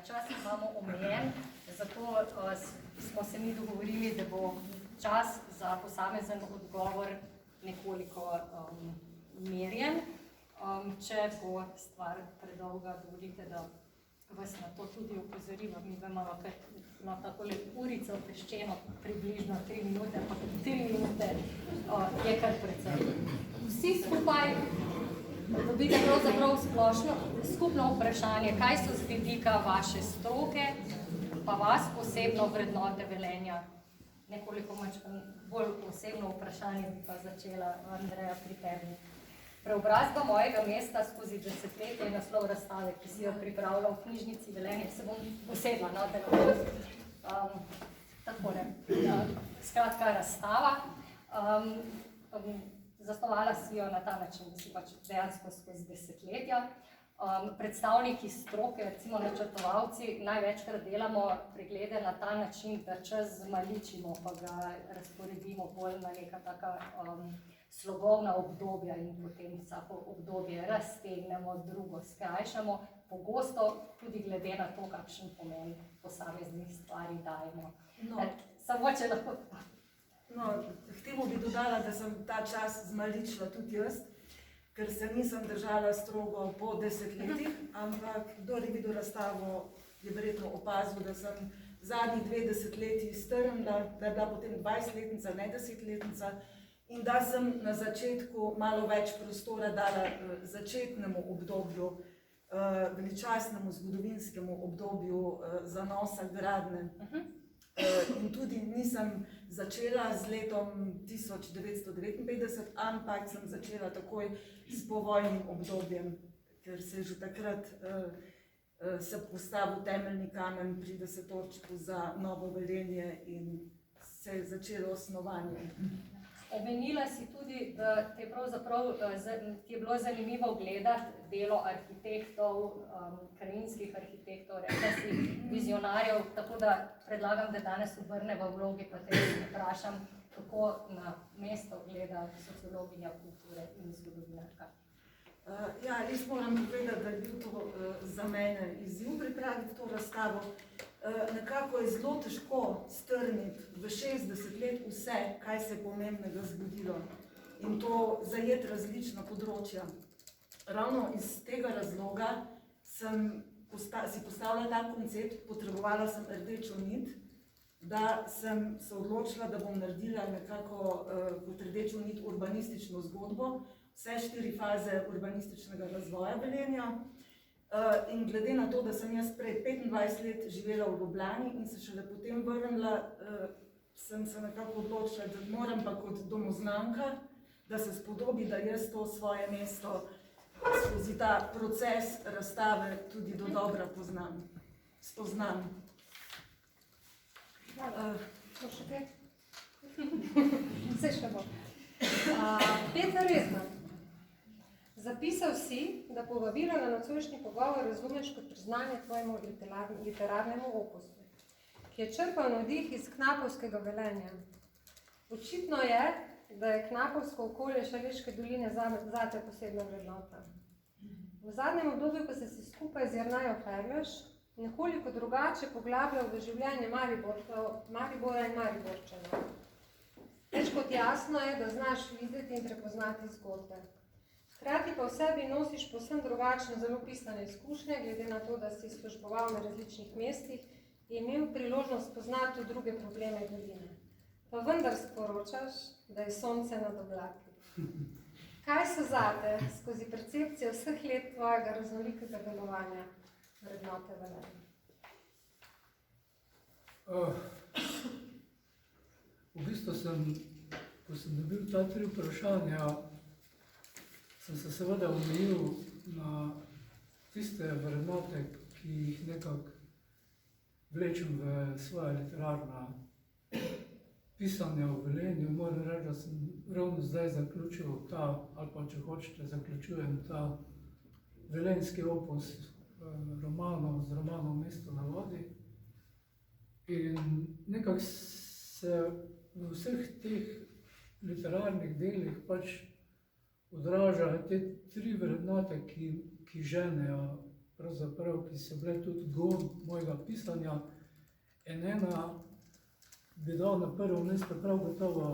Čas imamo omejen, zato smo se mi dogovorili, da bo čas za posamezen odgovor nekoliko merjen. Če bo stvar predolga, dovolite, da vas na to tudi opozorimo. Mi vemo, ker takole urico peščeno približno 3 minute, pa 3 minute je kar precej. Vsi skupaj dobite pravzaprav skupno vprašanje, kaj so z vidika vaše stroke, pa vas osebno vrednote Velenja. Nekoliko bolj osebno vprašanje bi pa začela Andreja pri tebi. Preobrazba mojega mesta skozi desetletje je naslov razstave, ki si jo pripravila v knjižnici Velenje. Se bom posedla, no, da lahko takole. Skratka, razstava. Zasnovala si jo na ta način, da si pač dejansko skozi desetletja. Predstavniki stroke, recimo načrtovalci, največkrat delamo preglede na ta način, da čas zmaličimo, pa ga razporedimo bolj na neka taka slogovna obdobja in potem vsako obdobje raztegnemo, drugo skrajšamo, pogosto tudi glede na to, kakšen pomen posameznih stvari dajemo. Samo če lahko... K temu bi dodala, da sem ta čas zmaličila tudi jaz, ker se nisem držala strogo po desetletjih, ampak kdor je videl razstavo, je verjetno opazil, da sem zadnjih 2 desetletji strnila, da je bila potem 20-letnica, ne 10-letnica, in da sem na začetku malo več prostora dala začetnemu obdobju, veličastnemu zgodovinskemu obdobju zanosa gradnje. In tudi nisem začela z letom 1959, ampak sem začela takoj s povojnim obdobjem, ker se je že takrat se postavil temeljni kamen pri desetorčku za Novo Velenje in se je začelo osnovanje. Omenila si tudi, da ti je bilo zanimivo gledati delo arhitektov, krajinskih arhitektov, rekla si vizionarjev, tako da predlagam, da danes obrneva vlogi, pa te vprašam, kako na mesto gleda sociologinja kulture in zgodovinarka. Ja, res moram povedati, da je bil to za mene izziv pripraviti to razstavo. Nekako je zelo težko strniti v 60 let vse, kaj se je pomembnega zgodilo in to zajeti različna področja. Ravno iz tega razloga sem si postavila ta koncept, potrebovala sem rdečo nit, da sem se odločila, da bom naredila nekako kot rdečo nit urbanistično zgodbo, vse 4 faze urbanističnega razvoja Velenja. In glede na to, da sem jaz prej 25 let živela v Ljubljani in se šele potem vrnila, sem se nekako odločila, da moram pa kot domoznanka, da se spodobi, da jaz to svoje mesto skozi ta proces razstave tudi dodobra spoznam. To še kaj? Vse še bo. Peter Rezman. Zapisal si, da povabilo na nocojšnji pogovor razumeš kot priznanje tvojemu literarnemu opusu, ki je črpal navdih iz knapovskega Velenja. Očitno je, da je knapovsko okolje Šaleške doline zate posebna vrednota. V zadnjem obdobju, ko si skupaj z Jernejo Ferlež nekoliko drugače poglabljal v življenje Maribora in Mariborčanov. Več kot jasno je, da znaš videti in prepoznati zgodbe. Hkrati pa v sebi nosiš povsem drugačne, zelo pisane izkušnje, glede na to, da si služboval na različnih mestih in imel priložnost poznati druge probleme doline. Pa vendar sporočaš, da je sonce nad oblaki. Kaj so zate skozi percepcijo vseh let tvojega raznolikega delovanja vrednote Velenja? V bistvu ko sem dobil ta 3 vprašanja, sem se seveda omejil na tiste vrednote, ki jih nekako vlečem v svoja literarna pisanja v Velenju. Moram reči, da sem ravno zdaj zaključil ali pa če hočete, zaključujem ta velenjski opus z romanom Mesto na vodi. In nekako se v vseh teh literarnih delih pač odražajo te 3 vrednote, ki ženejo pravzaprav, ki so bile tudi gon mojega pisanja. In ena bi dal na prvo mesto prav gotovo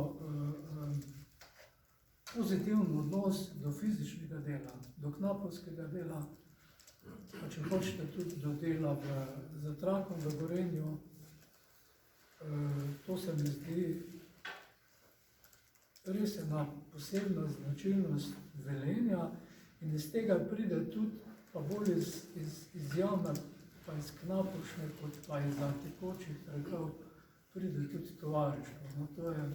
pozitiven odnos do fizičnega dela, do knapovskega dela, pa če hočete tudi do dela za trakom v Gorenju. To se mi zdi res ena posebna značilnost Velenja in iz tega pride tudi, pa bolj iz jame, pa iz knapovšne, kot pa iz tekočih rekov, pride tudi tovarištvo. No, to je,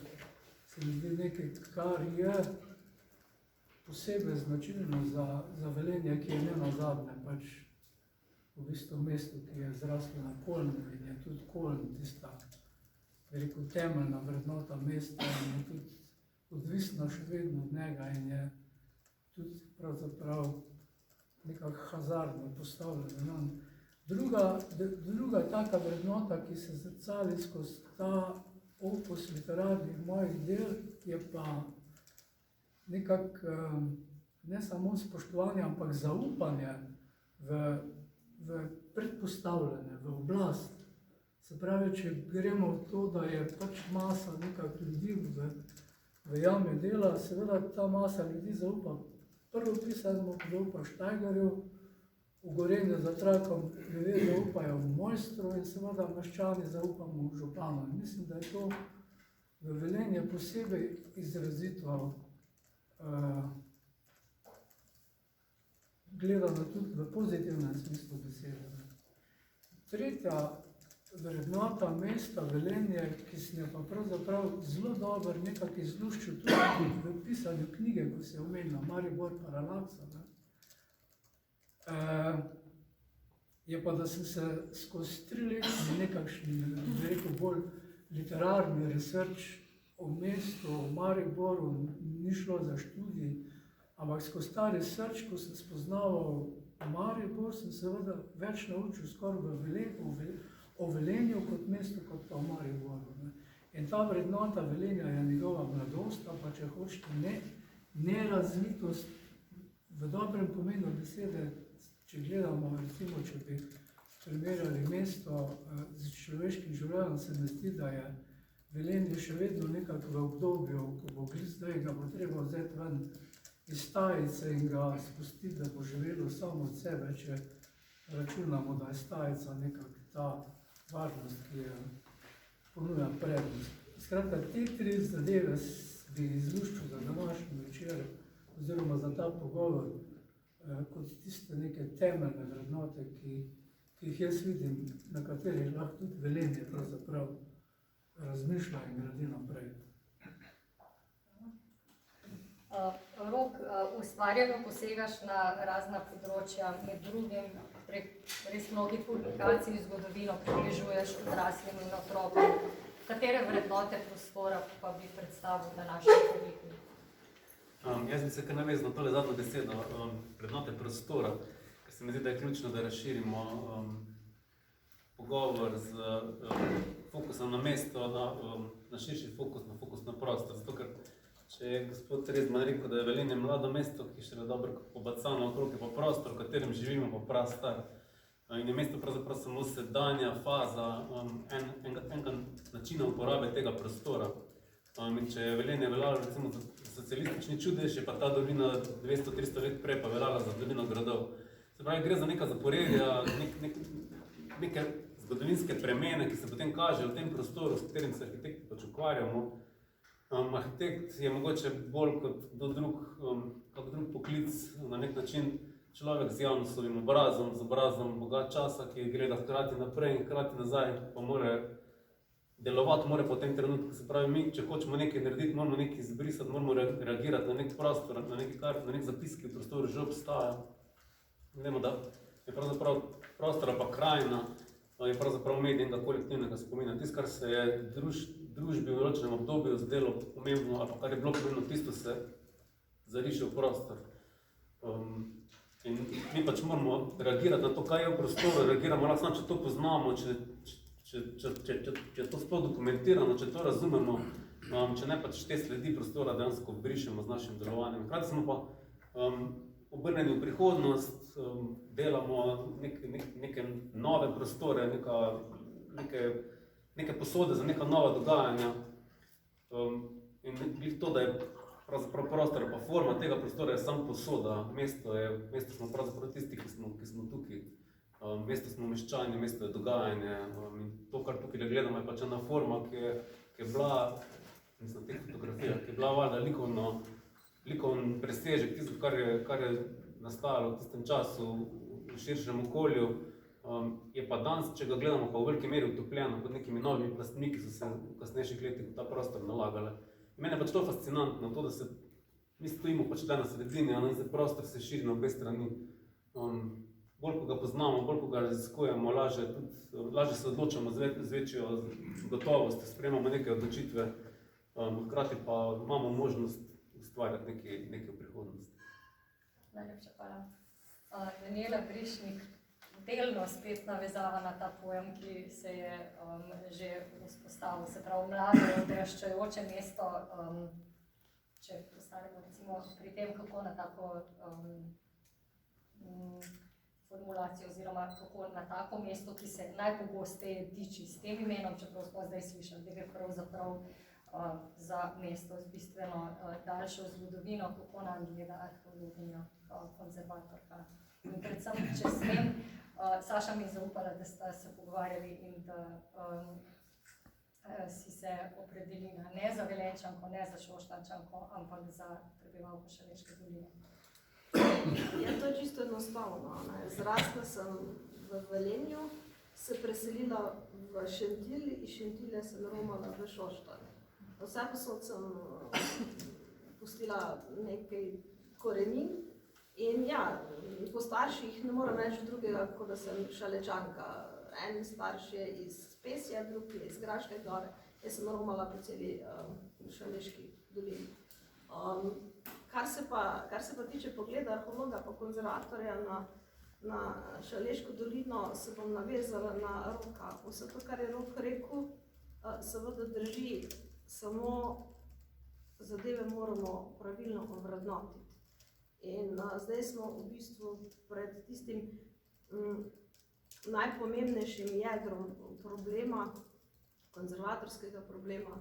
se mi zdi nekaj, kar je posebej značilno za Velenje, ki je nenazadnje pač v bistvu mesto, ki je zraslo na Kolnu in je tudi Koln tista, bi rekel, temeljna vrednota mesta in je tudi odvisna še vedno od njega in je tudi pravzaprav nekako hazardno postavljena. Druga taka vrednota, ki se zrcali skozi ta opus literarnih mojih del, je pa nekako ne samo spoštovanje, ampak zaupanje v predpostavljene, v oblast. Se pravi, če gremo v to, da je pač masa nekako ljudi v jami dela, seveda ta masa ljudi zaupa prvo pisanemu, zaupa Štajgerju, v Gorenju za trakom ljudje zaupajo v mojstru in seveda meščani zaupamo v županu. In mislim, da je to v Velenje posebej izrazito gledano tudi v pozitivnem smislu besede. Tretja vrednota mesta Velenje, ki sem jo pa pravzaprav zelo dobro nekako izluščil tudi v pisanju knjige, ko se je omenila Maribor Paralaksa, je pa, da sem se skozi 3 leta nekakšni, bi rekel, bolj literarni research o mestu, o Mariboru, ni šlo za študij, ampak skozi ta research, ko sem spoznaval Maribor, sem seveda več naučil skoraj o Velenju kot mestu, kot pa o Mariboru. In ta vrednota Velenja je njegova mladost, pa če hočete nerazvitost v dobrem pomenu besede, če gledamo, recimo, če bi primerjali mesto z človeškim življenjem, se mi zdi, da je Velenje še vedno nekako v obdobju, ko bo zdaj ga bo treba vzeti ven iz stajice in ga spustiti, da bo živelo samo od sebe, če računamo, da je stajica nekako ta varnost, ki je ponuja prednost. Skratka, te 3 zadeve bi izluščil za današnji večer, oziroma za ta pogovor, kot tiste neke temeljne vrednote, ki jih jaz vidim, na katerih lahko tudi Velenje pravzaprav razmišlja in gradi naprej. Rok, ustvarjeno posegaš na razna področja, med drugim prek res mnogih publikacij v zgodovino približuješ odraslim in otrokom. Katere vrednote prostora pa bi predstavil današnji publiki? Jaz bi se kar navezal na tole zadnjo besedo, vrednote prostora, ker se mi zdi, da je ključno, da razširimo pogovor z fokusom na mesto, na širši fokus, na fokus na prostor. Zato, ker če je gospod Rezman rekel, da je Velenje mlado mesto, ki še je dobro pobacano okrog, je pa prostor, v katerem živimo, pa prastar. In je mesto pravzaprav samo sedanja faza enega načina uporabe tega prostora. In če je Velenje veljalo recimo za socialistični čudež, je pa ta dolina 200-300 let prej pa veljala za dolino gradov. Se pravi, gre za neka zaporedja, neke zgodovinske premene, ki se potem kažejo v tem prostoru, s katerim se arhitekti pač ukvarjamo. Arhitekt je mogoče bolj kot kak drug poklic, na nek način človek z javnostovim obrazom, z obrazom bogat časa, ki gleda hkrati naprej in hkrati nazaj, pa mora delovati, mora pa v tem trenutku. Se pravi, mi, če hočemo nekaj narediti, moramo nekaj izbrisati, moramo reagirati na nek prostor, na nek zapis, ki v prostoru že obstaja. Vemo, da je pravzaprav prostor pa krajina, je pravzaprav medij enega kolektivnega spomina. Tisto, kar se je družbi v določenem obdobju zdelo pomembno, ali kar je bilo pomembno, tisto se zariše v prostor. In mi pač moramo reagirati na to, kaj je v prostoru, reagiramo lahko samo, če to poznamo, če je to sploh dokumentirano, če to razumemo, če ne pač te sledi prostora dejansko brišemo z našim delovanjem. Hkrati smo pa obrnjeni v prihodnost, delamo neke nove prostore, neke posode za neka nova dogajanja. In to, da je pravzaprav prostor pa forma tega prostora je samo posoda. Mesto smo pravzaprav tisti, ki smo tukaj. Mesto smo meščani, mesto je dogajanje. In to, kar tukaj gledamo, je pač ena forma, ki je bila, mislim, teh fotografijah, ki je bila valjda likovni presežek, tisto, kar je nastajalo v tistem času v širšem okolju. Je pa danes, če ga gledamo, pa v veliki meri utopljeno pod nekimi novimi plastmi, ki so se v kasnejših letih v ta prostor nalagale. Mene je pač to fascinantno, to, da mi stojimo pač tle na sredini, in se prostor se širi na obe strani. Bolj, ko ga poznamo, bolj, ko ga raziskujemo, lažje se odločamo z večjo gotovostjo, sprejemamo neke odločitve, hkrati pa imamo možnost ustvarjati nekaj v prihodnosti. Najlepša hvala. Daniela Brišnik delno spet navezava na ta pojem, ki se je že vzpostavil, se pravi mlado odraščajoče mesto, če postanemo recimo pri tem, kako na tako formulacijo oziroma kako na tako mesto, ki se najpogosteje diči s tem imenom, čeprav smo zdaj slišali, da gre pravzaprav za mesto z bistveno daljšo zgodovino, kako nam gleda arheologinja, konzervatorka. In predvsem, če smem, Saša mi je zaupala, da sta se pogovarjali in da si se opredelili ne za Velenjčanko, ne za Šoštanjčanko, ampak za prebivalko Šaleške doline. Ja, to je čisto enostavno. Zrasla sem v Velenju, se preselila v Šentilj, iz Šentilja sem romala v Šoštanj. Vseposod sem pustila nekaj korenin in ja, po starših ne moram reči drugega, kot da sem Šalečanka. En starš je iz Pesja, drugi je iz Graške gore, jaz sem romala po celi Šaleški dolini. Kar se pa tiče pogleda arheologa pa konzervatorja na Šaleško dolino, se bom navezala na Roka. Vse to, kar je Rok rekel, seveda drži, samo zadeve moramo pravilno ovrednotiti. In zdaj smo v bistvu pred tistim najpomembnejšim jedrom problema, konzervatorskega problema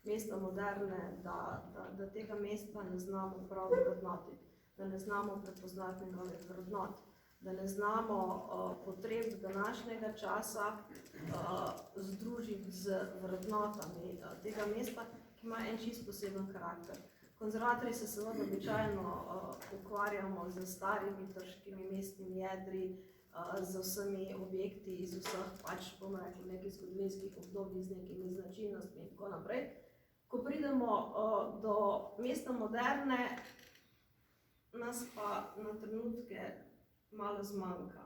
mesta moderne, da tega mesta ne znamo prav vrednotiti, da ne znamo prepoznati njegovih vrednot, da ne znamo potreb današnjega časa združiti z vrednotami tega mesta, ki ima en čist poseben karakter. Konzervatorji se seveda običajno ukvarjamo z starimi trškimi mestnimi jedri, z vsemi objekti iz vseh, pač bomo rekli, nekih zgodovinskih obdobij z nekimi značilnostmi in tako naprej. Ko pridemo do mesta moderne, nas pa na trenutke malo zmanjka.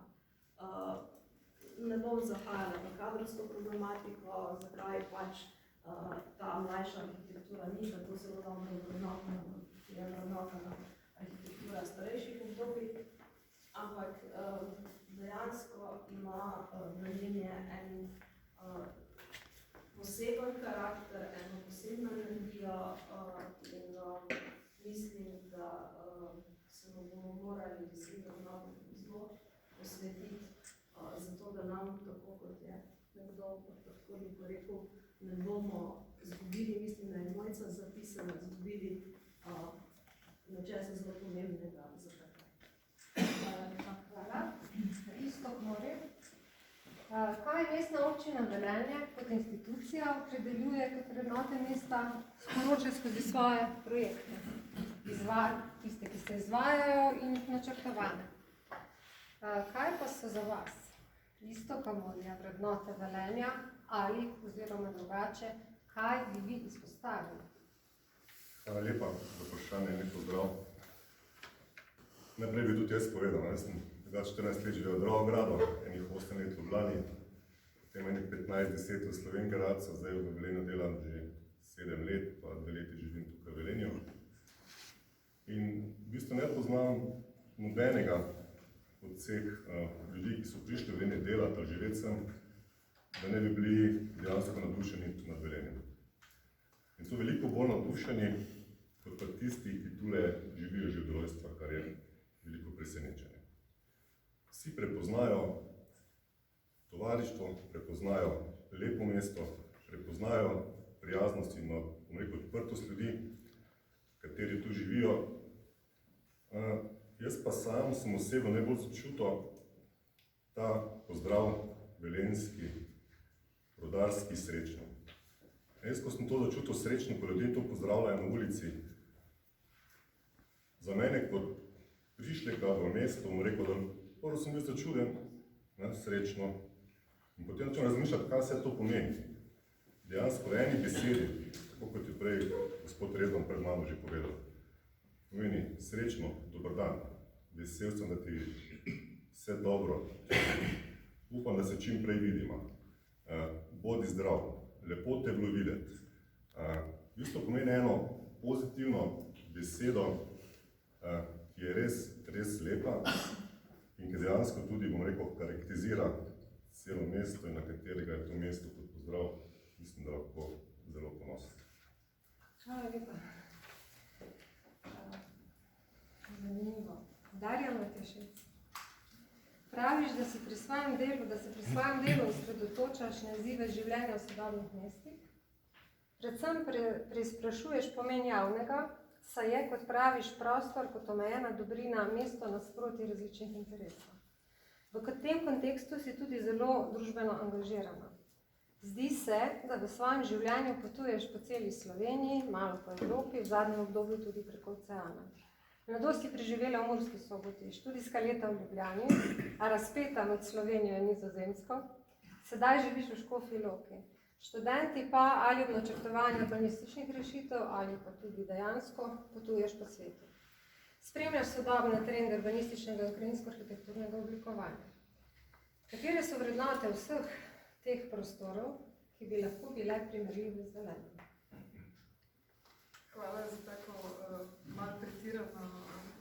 Ne bom zahajala v kadrovsko problematiko, zakaj pač ta mlajša arhitektura ni tako zelo dobro vrednotena arhitektura starejših obdobij, ampak dejansko ima Velenje en poseben karakter, eno posebno energijo in mislim, da se mu bomo morali zelo posvetiti zato, da nam, tako kot je nekdo od predhodnikov rekel, ne bomo izgubili, mislim, da je Mojca zapisala, izgubili nečesa zelo pomembnega za takrat. Hvala. Iztok Mori. Kaj mestna občina Velenje kot institucija opredeljuje kot vrednote mesta, sporoča skozi svoje projekte, tiste, ki se izvajajo in načrtovane? Kaj pa so za vas, Iztoka Morja, vrednote Velenja ali, oziroma drugače, kaj bi vi izpostavili? Hvala lepa za vprašanje, lep pozdrav. Najprej bi tudi jaz povedal, jaz sem 14 let živel v Dravogradu, enih 8 let v Ljubljani, potem enih 15-10 v Slovenj Gradcu, zdaj v Velenju delam že 7 let, pa 2 leti živim tukaj v Velenju. In v bistvu ne poznam nobenega od vseh ljudi, ki so prišli v Velenje delati ali živeti sem, da ne bi bili dejansko navdušeni nad Velenjem. In so veliko bolj navdušeni kot pa tisti, ki tule živijo že od rojstva, kar je veliko presenečenje. Vsi prepoznajo tovarištvo, prepoznajo lepo mesto, prepoznajo prijaznost in, bom rekel, odprtost ljudi, kateri tu živijo. Jaz pa sam sem osebno najbolj začutil ta pozdrav velenjski, rudarski srečno. Jaz, ko sem to začutil srečno, ko ljudje to pozdravljajo na ulici, za mene kot prišleka v mesto, bom rekel, da prvo sem bil začuden, srečno, in potem začel razmišljati, kaj vse to pomeni. Dejansko v eni besedi, tako kot je prej gospod Rezman pred mano že povedal, pomeni srečno, dober dan, vesel sem, da ti vse dobro, upam, da se čim prej vidimo, bodi zdrav, lepo te bilo videti. V bistvu pomeni eno pozitivno besedo, ki je res lepa in ki dejansko tudi, bom rekel, karakterizira celo mesto in na katerega je to mesto kot pozdrav, mislim, da lahko zelo ponosen. Hvala lepa. Zanimivo. Darja Matešec. Praviš, da se pri svojem delu osredotočaš na izzive življenja v sodobnih mestih. Predvsem preizprašuješ pomen javnega, saj je, kot praviš, prostor kot omejena dobrina mesto nasproti različnih interesov. V tem kontekstu si tudi zelo družbeno angažirana. Zdi se, da v svojem življenju potuješ po celi Sloveniji, malo po Evropi, v zadnjem obdobju tudi preko oceana. Mladost si preživela v Murski Soboti, študijska leta v Ljubljani, a razpeta med Slovenijo in Nizozemsko. Sedaj živiš v Škofji Loki. Študenti pa ali v načrtovanju urbanističnih rešitev ali pa tudi dejansko potuješ po svetu. Spremljaš sodobne trende urbanističnega in krajinsko-arhitekturnega oblikovanja. Katere so vrednote vseh teh prostorov, ki bi lahko bile primerljive z Velenjem? Hvala za tako malo pretirano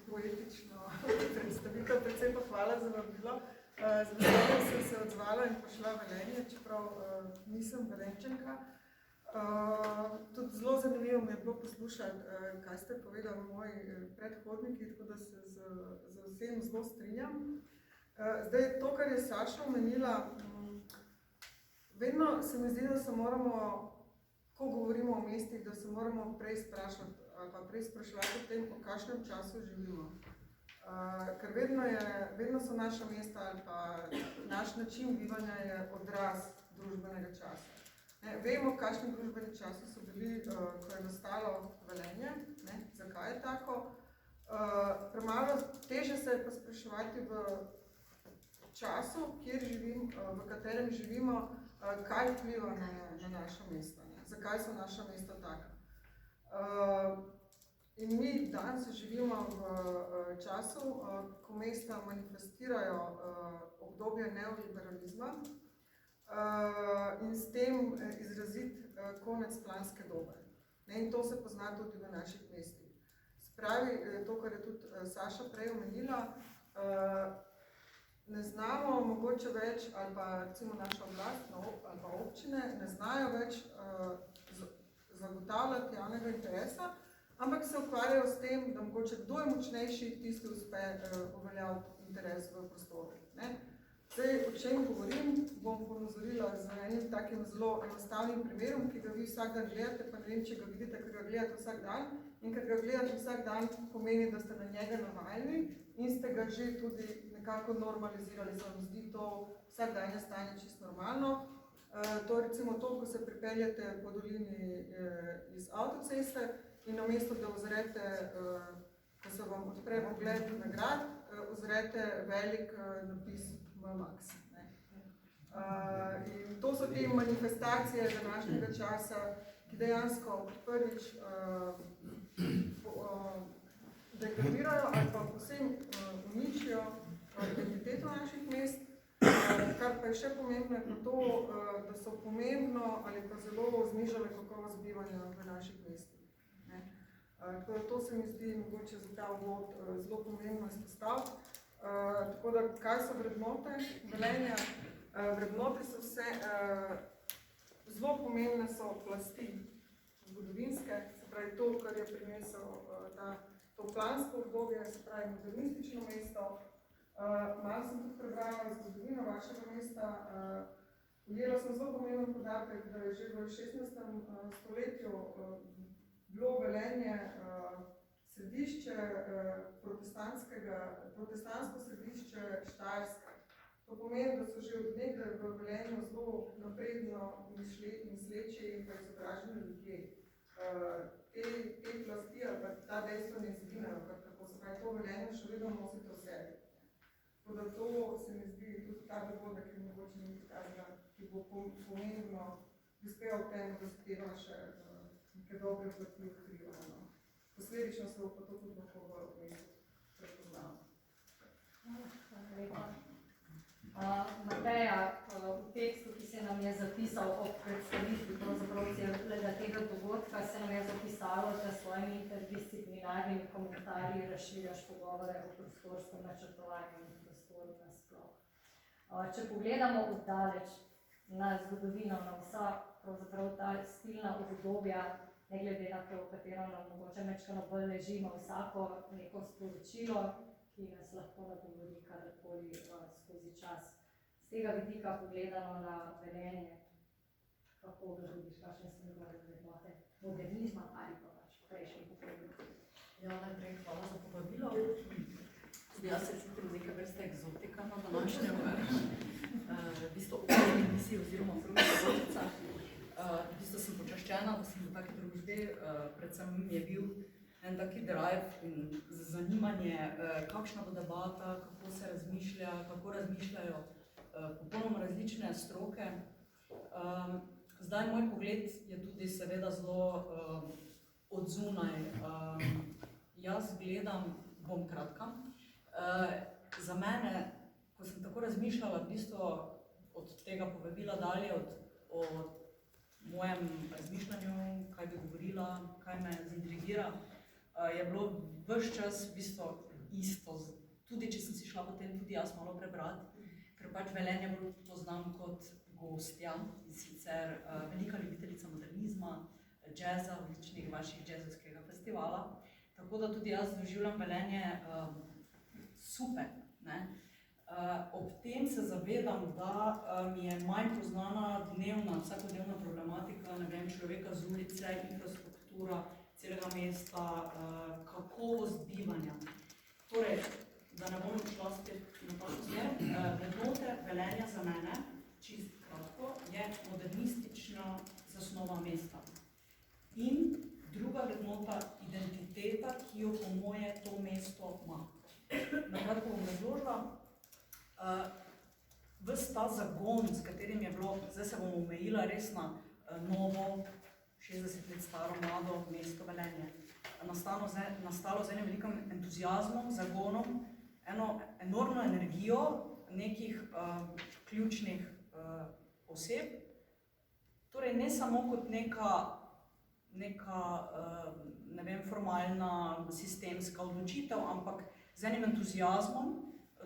poetično predstavitev, predvsem pa hvala za vabilo. Z veseljem sem se odzvala in pošla v Velenje, čeprav nisem Velenjčanka. Tudi zelo zanimivo mi je bilo poslušati, kaj ste povedali moji predhodniki, tako da se z vsem zelo strinjam. Zdaj, to, kar je Saša omenila, vedno se mi zdi, da se moramo, ko govorimo o mestih, da se moramo prej spraševati o tem, v kakšnem času živimo. Ker vedno so naša mesta ali pa naš način bivanja je odraz družbenega časa. Vemo, v kakšnem družbenem času so bili, ko je nastalo Velenje, zakaj je tako. Premalo teže se je pa spraševati v času, v katerem živimo, kaj vpliva na naša mesta. Zakaj so naša mesta taka. In mi danes živimo v času, ko mesta manifestirajo obdobje neoliberalizma in s tem izrazit konec planske dobe. In to se pozna tudi v naših mestih. Spravi, to, kar je tudi Saša prej omenila, ne znamo mogoče več, ali pa recimo naša oblast ali pa občine, ne znajo več zagotavljati javnega interesa, ampak se ukvarjajo s tem, da mogoče kdo je močnejši, tisti uspe uveljaviti interes v prostoru. Zdaj, o čem govorim, bom ponazorila z enim takim zelo enostavnim primerom, ki ga vi vsak dan gledate, pa ne vem, če ga vidite, ker ga gledate vsak dan. In ker ga gledate vsak dan, pomeni, da ste na njega navajeni in ste ga že tudi nekako normalizirali. Se vam zdi to vsakdanje stanje čisto normalno. To je recimo to, ko se pripeljete po dolini iz avtoceste in namesto, da ozrete, ko se vam odpre pogled na grad, ozrete velik napis Max. In to so te manifestacije današnjega časa, ki dejansko prvič degradirajo ali pa povsem uničijo identiteto naših mest, kar pa je še pomembno je to, da so pomembno ali pa zelo znižale kakovost bivanja v naših mestih. Tako da to se mi zdi mogoče za ta uvod zelo pomembno izpostaviti. Tako da, kaj so vrednote Velenja? Vrednote so vse, zelo pomembne so plasti zgodovinske, se pravi to, kar je prinesel ta to plansko obdobje, se pravi modernistično mesto. Malo sem tudi prebrala zgodovino vašega mesta. Ujela sem zelo pomemben podatek, da je že v 16. stoletju bilo Velenje središče protestantsko središče Štajerske. To pomeni, da so že od nekdaj v Velenju zelo napredno misleči in pa izobraženi ljudje. Te plasti ali pa ta dejstva ne izginejo, kako se pravi, to Velenje še vedno nosite v sebi. Tako da to se mi zdi tudi ta dogodek, ki mogoče ni prikazana, ki bo pomembno prispeval k temu, da se te vaše neke dobre plati odkrivajo. Posledično se bo pa to tudi lahko v mestu prepoznalo. Hvala lepa. Mateja, v tekstu, ki se nam je zapisal ob predstavitvi celega tega dogodka, se nam je zapisalo, da s svojimi interdisciplinarnimi komentarji razširjaš pogovore o prostorskem načrtovanju in prostoru nasploh. Če pogledamo oddaleč na zgodovino, na vsa pravzaprav ta stilna obdobja, ne glede na to, v katero nam mogoče mečkano bolj ležimo, vsako neko sporočilo, ki nas lahko nagovori kadarkoli skozi čas. Z tega vidika pogledano na Velenje, kako ga vidiš, kakšne so njegove vrednote modernizma ali pa pač prejšnji pogled. Ja, najprej hvala za povabilo. Tudi jaz se čutim neke vrste egzotika na današnjem v bistvu okolji misiji oziroma okrogli dogodnica. V bistvu sem počaščena, da sem v taki družbi, predvsem je bil en taki drive in zanimanje, kakšna bo debata, kako se razmišlja, kako razmišljajo popolnoma različne stroke. Zdaj moj pogled je tudi seveda zelo od zunaj. Jaz gledam, bom kratka. Za mene, ko sem tako razmišljala, v bistvu od tega povabila dalje, o mojem razmišljanju, kaj bi govorila, kaj me zaintrigira, je bilo ves čas v bistvu isto. Tudi če sem si šla potem tudi jaz malo prebrati, ker pač Velenje bolj poznam kot gostja, in sicer velika ljubiteljica modernizma, džeza, odličnih vaših džezovskega festivala. Tako da tudi jaz doživljam Velenje super. Ne? Ob tem se zavedam, da mi je manj poznana vsakodnevna problematika, ne vem, človeka z ulice, infrastruktura celega mesta, kakovost bivanja. Torej, da ne bom šla spet na ta smer, vrednote Velenja za mene, čist kratko, je modernistična zasnova mesta. In druga vrednota, identiteta, ki jo po moje to mesto ima. Na kratko bom razložila, ves ta zagon, s katerim je bilo, zdaj se bom omejila res na novo, 60 let staro mlado mesto Velenje, nastalo z enim velikim entuzijazmom, zagonom, eno enormno energijo nekih ključnih oseb. Torej, ne samo kot neka ne vem, formalna, sistemska odločitev, ampak z enim entuzijazmom.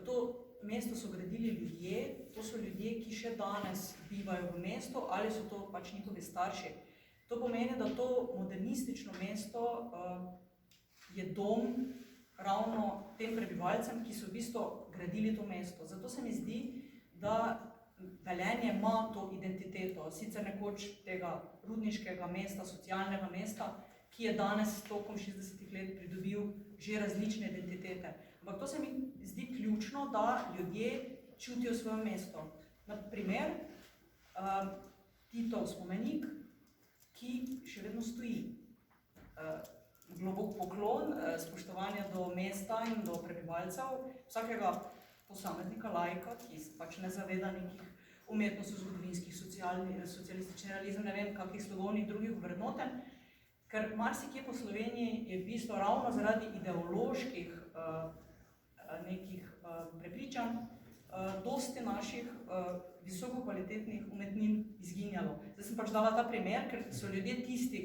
To mesto so gradili ljudje, to so ljudje, ki še danes bivajo v mestu, ali so to pač njihovi starši. To pomeni, da to modernistično mesto je dom ravno tem prebivalcem, ki so v bistvu gradili to mesto. Zato se mi zdi, da Velenje ima to identiteto, sicer nekoč tega rudniškega mesta, socialnega mesta, ki je danes tokom 60 let pridobil že različne identitete. Ampak to se mi zdi ključno, da ljudje čutijo svoje mesto. Na primer, Titov spomenik, ki še vedno stoji. Globok poklon, spoštovanje do mesta in do prebivalcev, vsakega posameznika, laika, ki pač ne zaveda nekih umetnostno-zgodovinskih, socialistični realizem, ne vem, kakih slogovnih drugih vrednoten, ker marsikje po Sloveniji je v bistvu ravno zaradi ideoloških nekih prepričanj dosti naših visoko kvalitetnih umetnin izginjalo. Zdaj sem pač dala ta primer, ker so ljudje tisti,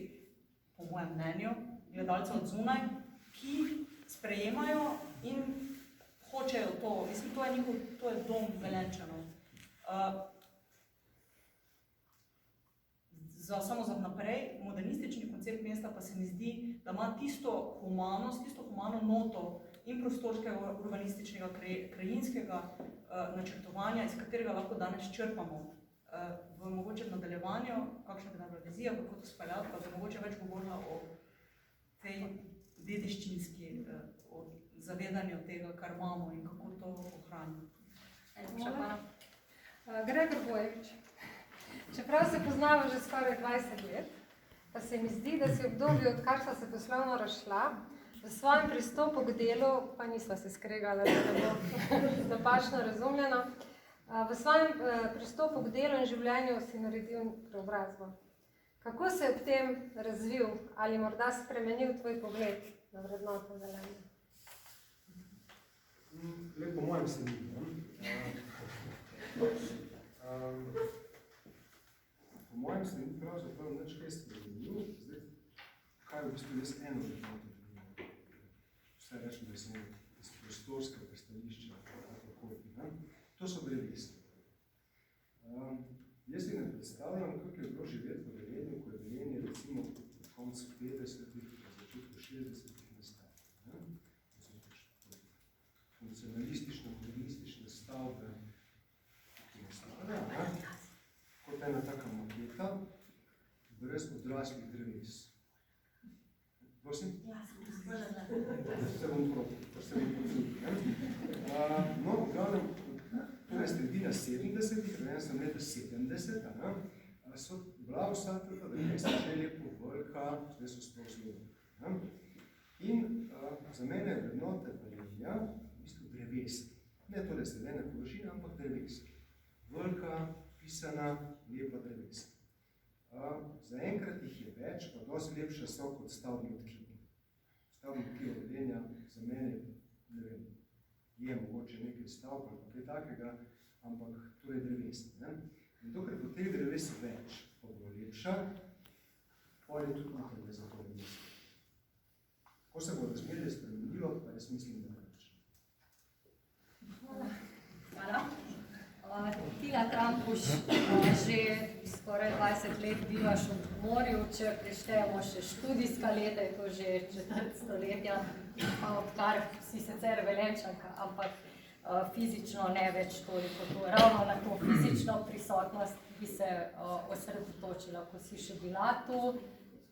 po mojem mnenju, gledalce od zunaj, ki sprejemajo in hočejo to. Mislim, to je dom Velenjčanov. samo za naprej, modernistični koncept mesta pa se mi zdi, da ima tisto humanost, tisto humano noto in prostorskega, urbanističnega, krajinskega načrtovanja, iz katerega lahko danes črpamo. V mogoče nadaljevanju, kakšna bi bila vizija, kako to speljati, pa bi mogoče več govorila o tej dediščinski, o zavedanju tega, kar imamo in kako to ohraniti. Gregor Bojevič. Čeprav se poznamo že skoraj 20 let, pa se mi zdi, da si v obdobju, odkar sva se poslovno razšla, v svojem pristopu k delu, pa nisva se skregala, da ne bo napačno razumljeno, v svojem pristopu k delu in življenju si naredil preobrazbo. Kako se je ob tem razvil ali morda spremenil tvoj pogled na vrednote Velenja? Po mojem se ni. Po mojem se ni pravzaprav nič kaj spremenil. Zdaj, kaj v bistvu jaz eno vrednote premenil? Vse rečem, da sem iz prostorskega pristanišča. To so drevesa. Jaz si ne predstavljam, kako je bilo živeti v Velenju, ko je Velenje recimo v koncu 50-ih, v začetku 60-ih nastalo. Funkcionalistične, modernistične stavbe, ki nastale, kot ena taka maketa, brez odraslih dreves. Prosim? Se bom protil. No, v glavnem, torej sredina 70-ih, rojen sem leta 70, so bila vsa taka drevesa že lepo velika, zdaj so sploh zelo. In za mene je vrednote Velenja v bistvu drevesa. Ne torej zelene površine, ampak drevesa. Velika, pisana, lepa drevesa. Zaenkrat jih je več, pa dosti lepše so kot stavbni odkivi. Stavbni odkiv Velenja za mene, ne vem, je mogoče nekaj stavb ali kaj takega, ampak torej drevesa. In dokaj bo teh dreves več, pa bo lepša, pol je tudi nekaj za to mesto. Ko se bo razmerje spremenilo, pa jaz mislim, da več. Hvala. Tina Trampuš, že skoraj 20 let bivaš v morju, če preštejemo še študijska leta, je to že četrt stoletja, odkar si sicer Velenjčanka, ampak fizično ne več toliko. Ravno na to fizično prisotnost bi se osredotočila, ko si še bila tu,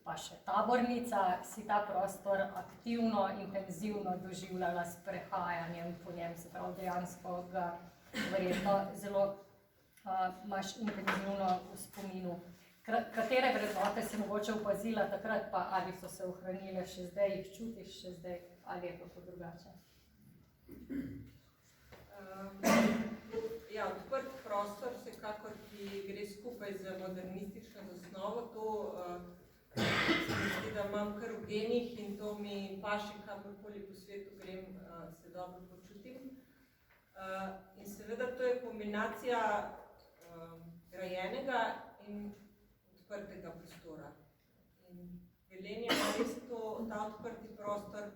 pa še tabornica, si ta prostor aktivno, intenzivno doživljala s prehajanjem po njem, se pravi dejansko ga verjetno zelo imaš intenzivno v spominu. Katere vrednote si mogoče opazila takrat, pa ali so se ohranile še zdaj, jih čutiš še zdaj, ali je kako drugače? Ja, odprt prostor vsekakor, ki gre skupaj z modernistično zasnovo, to se misli, da imam kar v genih in to mi paše, kamorkoli po svetu grem, se dobro počutim. In seveda to je kombinacija grajenega in odprtega prostora. In Velenje je res ta odprti prostor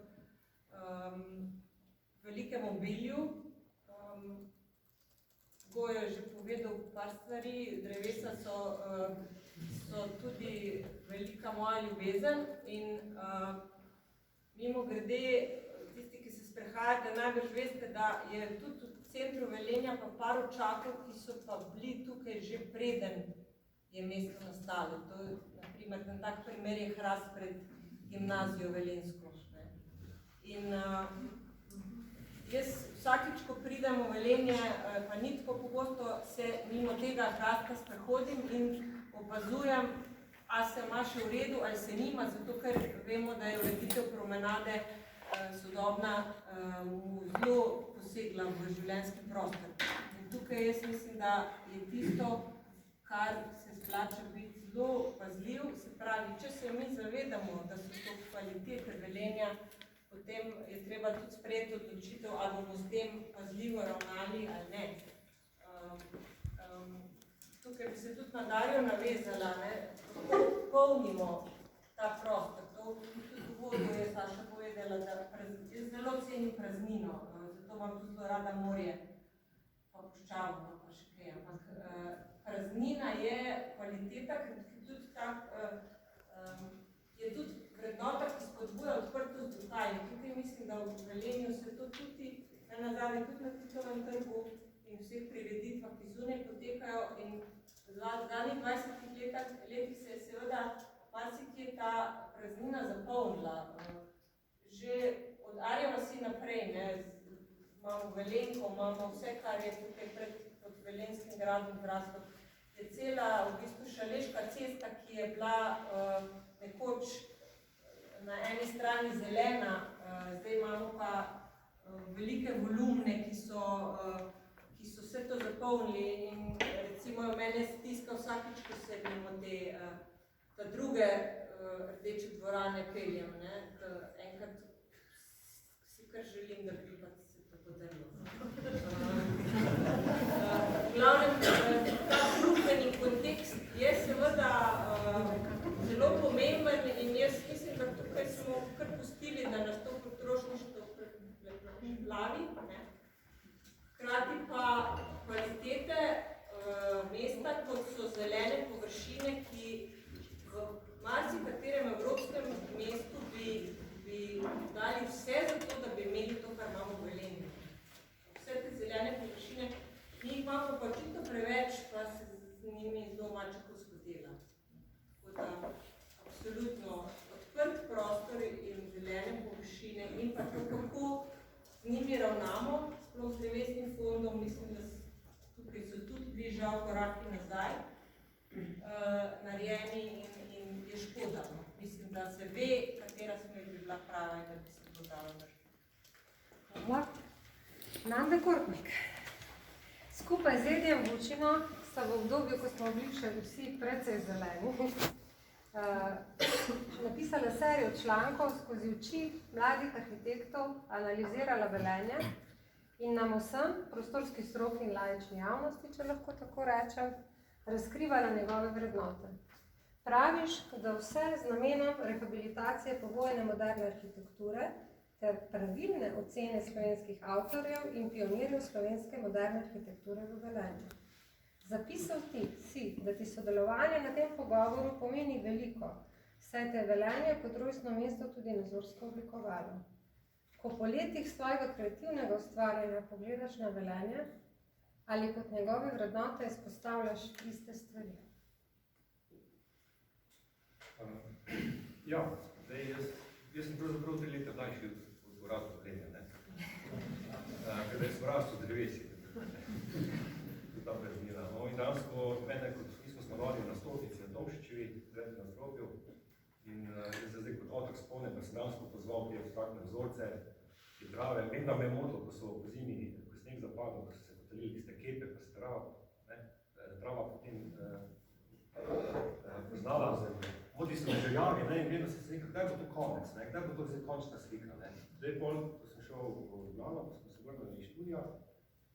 v velikem obilju. Gojo je že povedal par stvari, drevesa so tudi velika moja ljubezen in mimogrede, tisti, ki se sprehajate, najbrž veste, da je tudi v centru Velenja pa par očakov, ki so pa bili tukaj že preden je mesto nastalo. To je, na primer, tak primer je Hrast pred gimnazijo Velenjsko. In jaz vsakič, ko pridem v Velenje, pa ni tako pogosto, se mimo tega hrasta sprehodim in opazujem, a se ima še v redu ali se nima, zato ker vemo, da je ureditev promenade sodobna mu zelo posegla v življenjski prostor. In tukaj jaz mislim, da je tisto, kar se splača biti zelo pazljiv, se pravi, če se mi zavedamo, da so to kvalitete Velenja, potem je treba tudi sprejeti odločitev, ali bomo s tem pazljivo ravnali ali ne. Tukaj bi se tudi na Darjo navezala, kako polnimo ta prostor. To tudi v vodu je Saša povedala, da jaz zelo cenim praznino, zato imam tudi zelo rada morje, pa puščavo, pa še kaj. Ampak praznina je kvaliteta, ker tudi tak, je tudi vrednota, ki spodbuja odprtost duha. In tukaj mislim, da v Velenju se to tudi, nazadnje tudi na Titovem trgu in vseh prireditvah, ki zunaj potekajo. In v zadnjih 20 letih se je seveda marsikje ta praznina zapolnila. Že od Arje vasi naprej, ne, imamo Velenko, imamo vse, kar je tukaj pod Velenskim gradom zraslo. Je cela v bistvu Šaleška cesta, ki je bila nekoč na eni strani zelena, zdaj imamo pa velike volumne, ki so vse to zapolnili. In recimo mene stiska vsakič, ko se mimo te druge rdeče dvorane peljem, ne, enkrat si kar želim, da bi pa se to podarilo. V glavnem, ta družbeni kontekst je seveda zelo pomemben in jaz mislim, da tukaj smo kar pustili, da nas to potrošništvo plavi. Hkrati pa kvalitete mesta, kot so zelene površine, ki v marsikaterem evropskem mestu bi dali vse za to, da bi imeli to, kar imamo v Velenju. Vse te zelene površine, mi jih imamo pa očitno preveč, pa se z njimi zelo mačekovsko dela. Tako da, absolutno odprt prostor in zelene površine in pa to, kako z njimi ravnamo, sploh z drevesnim fondom, mislim, da tukaj so tudi bližal koraki nazaj, narejeni in je škoda. Mislim, da se ve, katera smer bi bila prava in da bi se to dalo narediti. Hvala. Nande Kortnik. Skupaj z Edijem Vučino sta v obdobju, ko smo bili še vsi precej zeleni, napisala serijo člankov skozi oči mladih arhitektov, analizirala Velenje in nam vsem, prostorski stroki in laični javnosti, če lahko tako rečem, razkrivala njegove vrednote. Praviš, da vse z namenom rehabilitacije povojne moderne arhitekture ter pravilne ocene slovenskih avtorjev in pionirjev slovenske moderne arhitekture v Velenju. Zapisal si, da ti sodelovanje na tem pogovoru pomeni veliko, saj te Velenje kot rojstno mesto tudi nazorsko oblikovalo. Ko po letih svojega kreativnega ustvarjanja pogledaš na Velenje, ali kot njegove vrednote izpostavljaš iste stvari? Ja, zdaj jaz sem pravzaprav 3 leta mlajši od uradu Velenja, kada je svrastil drevesi. Ta praznina. No, in dansko, mi smo stanovali na stolnici na Tomšičevi, zdaj na Stropju, in jaz se zdaj kot otrok spomnim, da sem dansko pozval te abstraktne vzorce, ki trave. Vem, da me je motilo, ko so po zimi, ko sneg zapadal, da so se potalili tiste kepe, pa se trava potem poznala, vodi se na željavi, in vem, da sem se rekel, kdaj bo to konec, kdaj bo to zdaj končna slika. Zdaj pol, ko sem šel v Ljubljano, ko smo se vrnili iz študija,